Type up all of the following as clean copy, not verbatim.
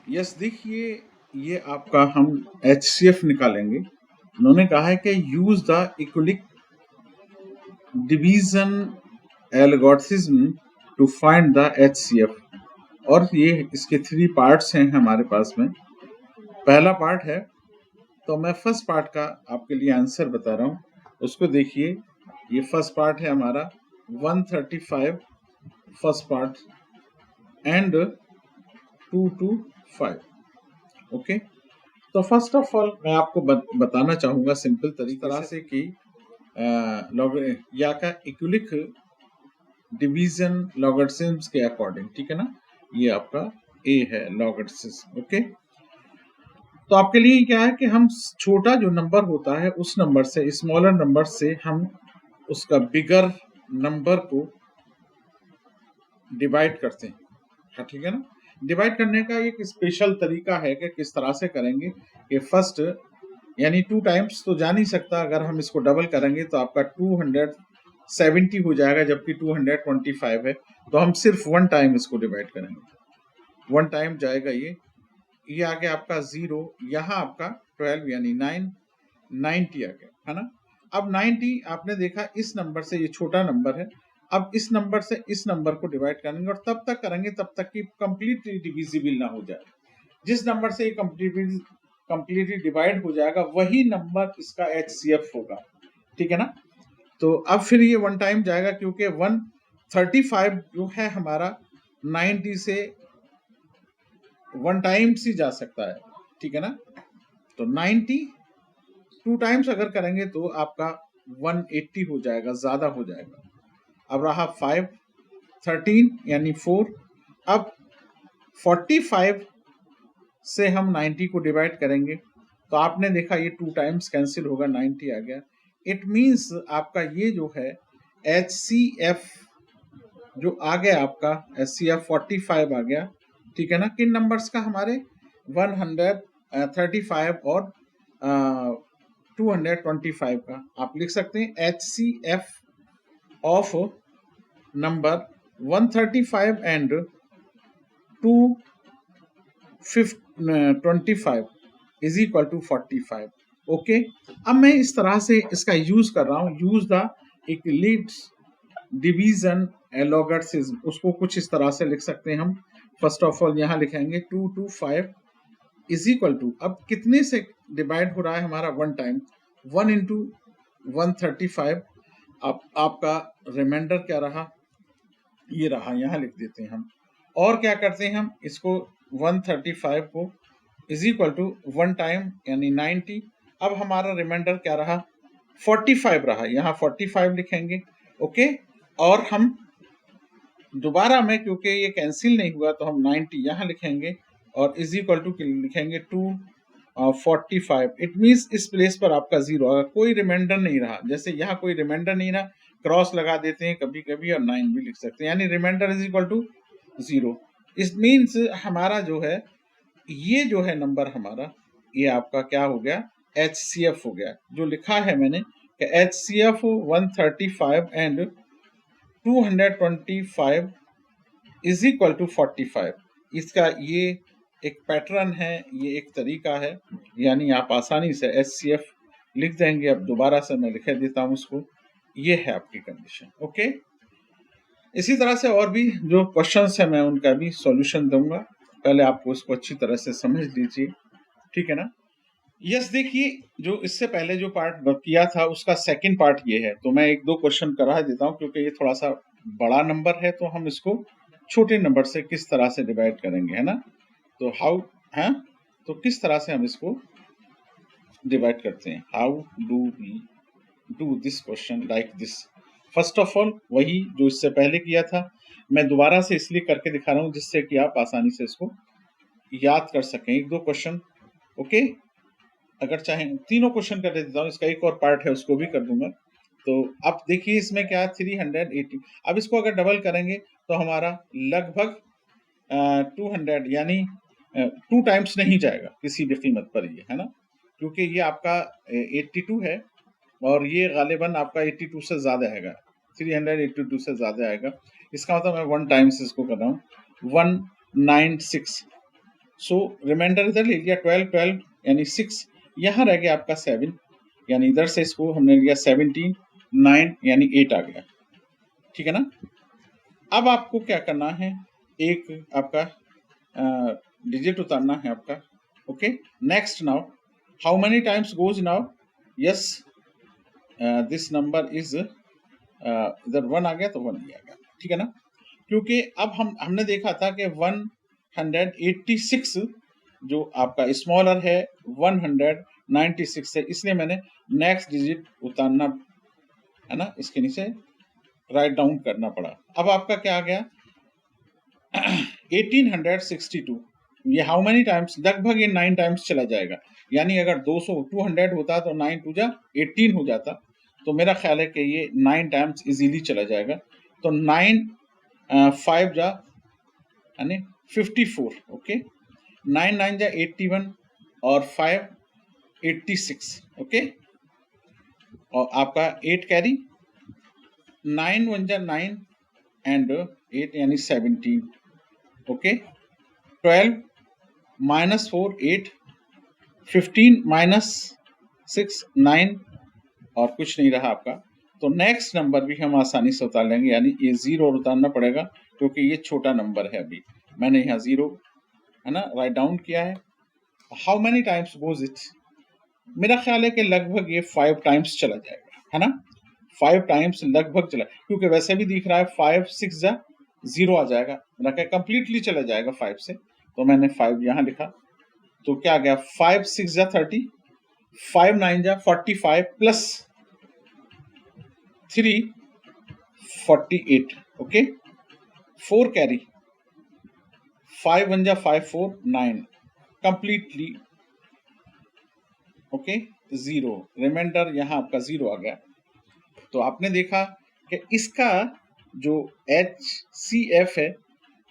Yes, देखिए ये आपका हम HCF निकालेंगे। उन्होंने कहा है कि use the Euclid division algorithm to find the HCF। और ये इसके 3 पार्ट्स हैं हमारे पास में। पहला पार्ट है, तो मैं फर्स्ट पार्ट का आपके लिए आंसर बता रहा हूँ, उसको देखिए। ये फर्स्ट पार्ट है हमारा 135 फर्स्ट पार्ट एंड 225। ओके, तो फर्स्ट ऑफ ऑल मैं आपको बताना चाहूंगा सिंपल तरीके से कि या का इक्विलिक डिवीजन लॉगरिथम्स के अकॉर्डिंग, ठीक है ना। ये आपका ए है लॉगरिथम। ओके, तो आपके लिए क्या है कि हम छोटा जो नंबर होता है उस नंबर से, स्मॉलर नंबर से हम उसका बिगर नंबर को डिवाइड करते हैं। हाँ, ठीक है ना। डिवाइड करने का एक स्पेशल तरीका है कि किस तरह से करेंगे कि फर्स्ट यानी 2 टाइम्स तो जा नहीं सकता, अगर हम इसको डबल करेंगे तो आपका 270 हो जाएगा, जबकि 225 है। तो हम सिर्फ 1 टाइम इसको डिवाइड करेंगे, 1 टाइम जाएगा ये आ गया आपका 0, यहाँ आपका 12 यानी 9, 90 आ गया, है ना। अब 90 आपने देखा इस नंबर से, ये छोटा नंबर है। अब इस नंबर से इस नंबर को डिवाइड करेंगे और तब तक करेंगे तब तक कि कंप्लीटली डिविजिबल ना हो जाए। जिस नंबर से ये कंप्लीटली डिवाइड हो जाएगा वही नंबर इसका HCF होगा, ठीक है ना। तो अब फिर ये 1 टाइम जाएगा, क्योंकि 135 जो है हमारा 90 से 1 टाइम्स ही जा सकता है, ठीक है ना। तो 90 2 टाइम्स अगर करेंगे तो आपका 180 हो जाएगा, ज्यादा हो जाएगा। अब रहा 5, 13 यानी 4। अब 45 से हम 90 को डिवाइड करेंगे तो आपने देखा ये 2 टाइम्स कैंसिल होगा, 90 आ गया। इट मींस आपका ये जो है HCF जो आ गया आपका HCF 45 आ गया, ठीक है ना। किन नंबर्स का? हमारे 135 और 225 का। आप लिख सकते हैं HCF of number 135 and 225 is equal to 45। Okay, अब मैं इस तरह से इसका यूज कर रहा हूं, यूज द इक्विलिब्स डिवीजन लॉगरिथम। उसको कुछ इस तरह से लिख सकते हैं हम। फर्स्ट ऑफ ऑल यहां लिखेंगे 225 इज इक्वल टू, अब कितने से डिवाइड हो रहा है हमारा? 1 टाइम, 1 इंटू 135। अब आपका रिमाइंडर क्या रहा? ये रहा, यहां लिख देते हैं हम। और क्या करते हैं हम इसको 135 को इज इक्वल टू 1 टाइम यानी 90। अब हमारा रिमाइंडर क्या रहा? 45 रहा, यहाँ 45 लिखेंगे। ओके, और हम दोबारा में, क्योंकि ये कैंसिल नहीं हुआ, तो हम 90 यहाँ लिखेंगे और इज इक्वल टू लिखेंगे 245। इट मीन्स इस प्लेस पर आपका 0 आएगा, कोई रिमाइंडर नहीं रहा। जैसे यहाँ कोई रिमाइंडर नहीं रहा, क्रॉस लगा देते हैं कभी कभी और 9 भी लिख सकते हैं, यानी remainder is equal to 0। It means हमारा जो है ये जो है नंबर हमारा, ये आपका क्या हो गया? HCF हो गया। जो लिखा है मैंने कि HCF 135 and 225 is equal to 45। इसका ये एक पैटर्न है, ये एक तरीका है, यानी आप आसानी से HCF लिख देंगे। अब दोबारा से मैं लिख देता हूं उसको। ये है आपकी कंडीशन। ओके, इसी तरह से और भी जो क्वेश्चंस है मैं उनका भी सॉल्यूशन दूंगा, पहले आपको इसको अच्छी तरह से समझ लीजिए, ठीक है ना। यस, देखिए जो इससे पहले जो पार्ट किया था उसका सेकंड पार्ट ये है, तो मैं 1-2 क्वेश्चन करा देता हूं, क्योंकि ये थोड़ा सा बड़ा नंबर है तो हम इसको छोटे नंबर से किस तरह से डिवाइड करेंगे, है ना। तो हाउ है, तो किस तरह से हम इसको डिवाइड करते हैं, how do we do this question like this. First of all वही जो इससे पहले किया था, मैं दोबारा से इसलिए करके दिखा रहा हूँ जिससे कि आप आसानी से इसको याद कर सकें। 1-2 क्वेश्चन, ओके। अगर चाहें तीनों क्वेश्चन कर देता हूँ, इसका एक और पार्ट है उसको भी कर दूंगा। तो अब देखिए इसमें क्या है, 380। अब इसको अगर डबल करेंगे तो हमारा लगभग 200 यानी 2 टाइम्स नहीं जाएगा किसी भी कीमत पर, ये है ना, क्योंकि ये आपका 82 है और ये गालिबन आपका 82 से ज्यादा आएगा, 382 से ज्यादा आएगा। इसका मतलब मैं 1 टाइम्स इसको कर रहा हूँ, 196 सो रिमाइंडर इधर ले लिया 12 12 यानी 6, यहाँ रह गया आपका 7, यानी इधर से इसको हमने लिया 17 9 यानी 8 आ गया, ठीक है ना। अब आपको क्या करना है, एक आपका डिजिट उतारना है आपका। Okay, next now how many times goes now, yes this number is इधर 1 आ गया तो 1 भी आ गया, ठीक है ना। क्योंकि अब हमने देखा था कि 186 जो आपका स्मॉलर है 196 है, इसलिए मैंने नेक्स्ट डिजिट उतारना है ना, इसके नीचे राइट डाउन करना पड़ा। अब आपका क्या आ गया 1862, ये हाउ मेनी टाइम्स, लगभग ये 9 टाइम्स चला जाएगा, यानी अगर 200 होता तो 9 टू जा 18 हो जाता, तो मेरा ख्याल है कि ये 9 टाइम्स इजीली चला जाएगा। तो 9 5 जा यानी 54, ओके, 9 9 जा 81 और 5 86, ओके, और आपका 8 कैरी, 9 1 जा 9 एंड 8 यानी 17, ओके, 12 माइनस 4 8, 15 माइनस 6 9 और कुछ नहीं रहा आपका। तो नेक्स्ट नंबर भी हम आसानी से उतार लेंगे, यानी ये 0 उतारना पड़ेगा क्योंकि ये छोटा नंबर है। अभी मैंने यहाँ 0 है ना राइट डाउन किया है। How many times goes it, मेरा ख्याल है कि लगभग ये 5 टाइम्स चला जाएगा, है ना, 5 टाइम्स लगभग चला, क्योंकि वैसे भी दिख रहा है 5 6 जा 0 आ जाएगा, मेरा क्या कंप्लीटली चला जाएगा 5 से, तो मैंने 5 यहाँ लिखा। तो क्या आ गया 5 6 जा 30, 5 9 जा 45 प्लस 3 48, ओके, 4 कैरी, 5 1 जा 5 4 9 कंप्लीटली, ओके, 0 रिमाइंडर यहाँ आपका 0 आ गया। तो आपने देखा कि इसका जो HCF है,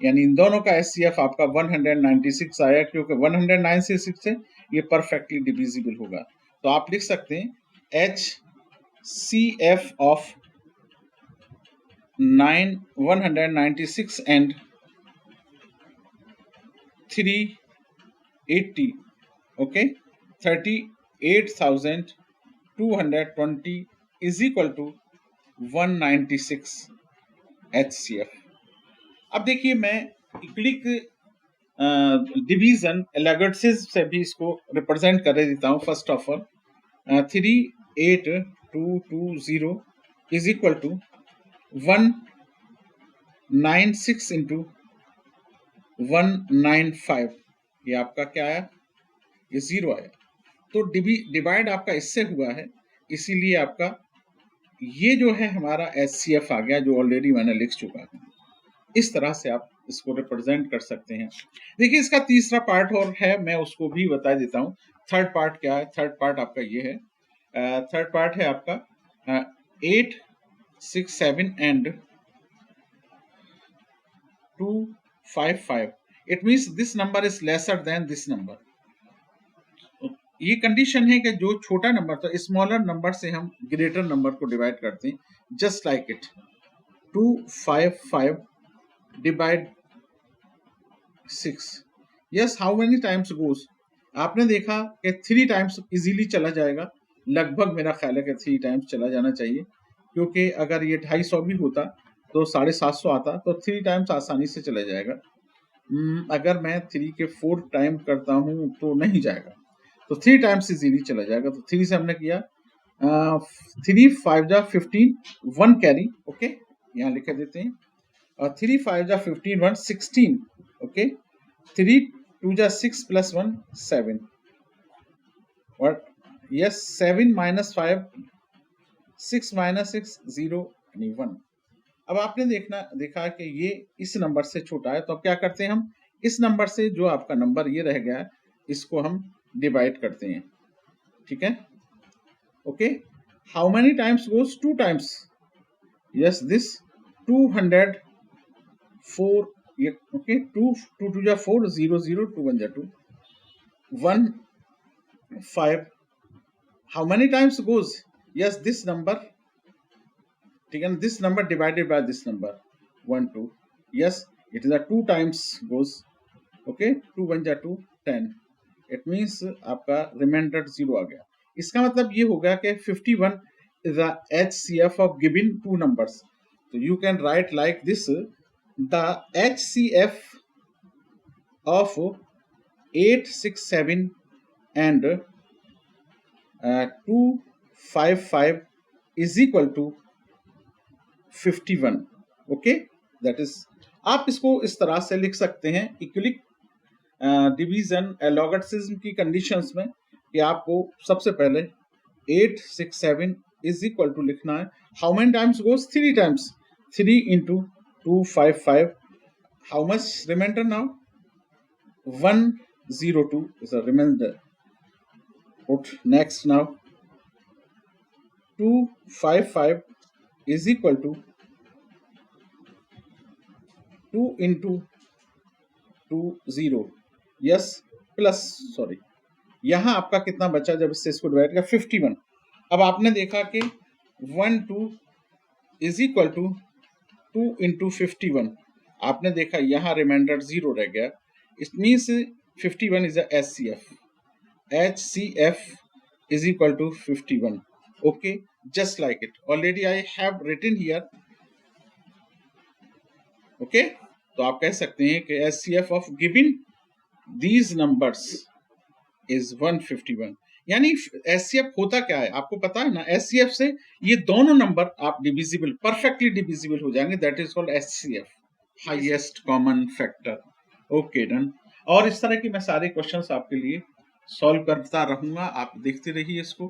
यानी इन दोनों का HCF आपका 196 आया, क्योंकि 196 से ये परफेक्टली डिविजिबल होगा। तो आप लिख सकते हैं HCF of 196 and 380, okay, 38,220 is equal to 196 HCF। अब देखिए मैं क्लिक डिवीजन लैगर्ट्सिस से भी इसको रिप्रेजेंट कर देता हूँ। First of all 38220 is equal to 196 into 195, ये आपका क्या आया, ये 0 आया। तो डिवाइड आपका इससे हुआ है, इसीलिए आपका ये जो है हमारा HCF आ गया, जो ऑलरेडी मैंने लिख चुका हूँ। इस तरह से आप इसको रिप्रेजेंट कर सकते हैं। देखिए इसका तीसरा पार्ट और है, मैं उसको भी बता देता हूँ। थर्ड पार्ट क्या है, थर्ड पार्ट आपका ये है, थर्ड पार्ट है आपका 8 6 7 and 2 5 5, it means this number is lesser than this number. ये कंडीशन है कि जो छोटा नंबर था, स्मॉलर नंबर से हम ग्रेटर नंबर को डिवाइड करते हैं, just like it 255 divide 6, yes how many times goes, आपने देखा कि 3 टाइम्स इजीली चला जाएगा, लगभग मेरा ख्याल है कि 3 टाइम्स चला जाना चाहिए, क्योंकि अगर ये 250 भी होता तो 750 आता, तो 3 टाइम्स आसानी से चला जाएगा। अगर मैं 3 के 4 टाइम करता हूँ तो नहीं जाएगा, तो 3 टाइम्स इजीली चला जाएगा। तो 3 से हमने किया 3 5 जा 15 1 कैरी, ओके, यहाँ लिख देते हैं, और 3 5 जा 15 1 16, ओके, 3 2 जा 6 प्लस 1 7, और यस 7 माइनस 5 6 माइनस 6 0 यानी 1। अब आपने देखा कि ये इस नंबर से छोटा है, तो अब क्या करते हैं हम, इस नंबर से जो आपका नंबर ये रह गया है, इसको हम डिवाइड करते हैं, ठीक है, okay. How many times goes 2 times, yes this 204, okay, 2 2 2 जा 4 0 0 2 1 जा 2 1 5, how many times goes, yes this number, ठीक है, this number divided by this number 1 2, yes it is a 2 times goes okay, 2 1 जा 2 10, इट मीन्स आपका reminder 0 आ गया। इसका मतलब ये होगा कि 51 is the HCF of given two numbers. So you can write like this: the HCF of 867 and 255 is equal to 51. Okay, that is, आप इसको इस तरह से लिख सकते हैं इक्विलिक डिवीजन लॉगरिथम की कंडीशंस में कि आपको सबसे पहले 867 इज इक्वल टू लिखना है, how many times goes 3 times, 3 into 255, how much remainder now 102 is a remainder. Put next now 255 is equal to 2 into 20, yes plus sorry, यहां आपका कितना बचा जब इससे इसको डिवाइड किया 51। अब आपने देखा कि 12 इज इक्वल टू 2 into 51, आपने देखा यहां रिमाइंडर 0 रह गया, it means 51 is a HCF is equal to 51. Okay, just like it. Already I have written here. Okay, तो आप कह सकते हैं कि HCF of given these numbers is 151. यानी HCF होता क्या है आपको पता है ना, HCF से ये दोनों नंबर आप डिविजिबल, परफेक्टली डिविजिबल हो जाएंगे, that is called HCF, highest common factor. Okay done. और इस तरह की मैं सारे क्वेश्चंस आपके लिए सॉल्व करता रहूंगा, आप देखते रहिए इसको,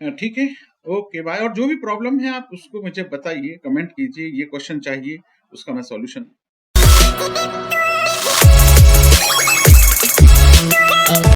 ठीक है। Okay bye. और जो भी प्रॉब्लम है आप उसको मुझे बताइए, कमेंट कीजिए, ये क्वेश्चन चाहिए उसका मैं सॉल्यूशन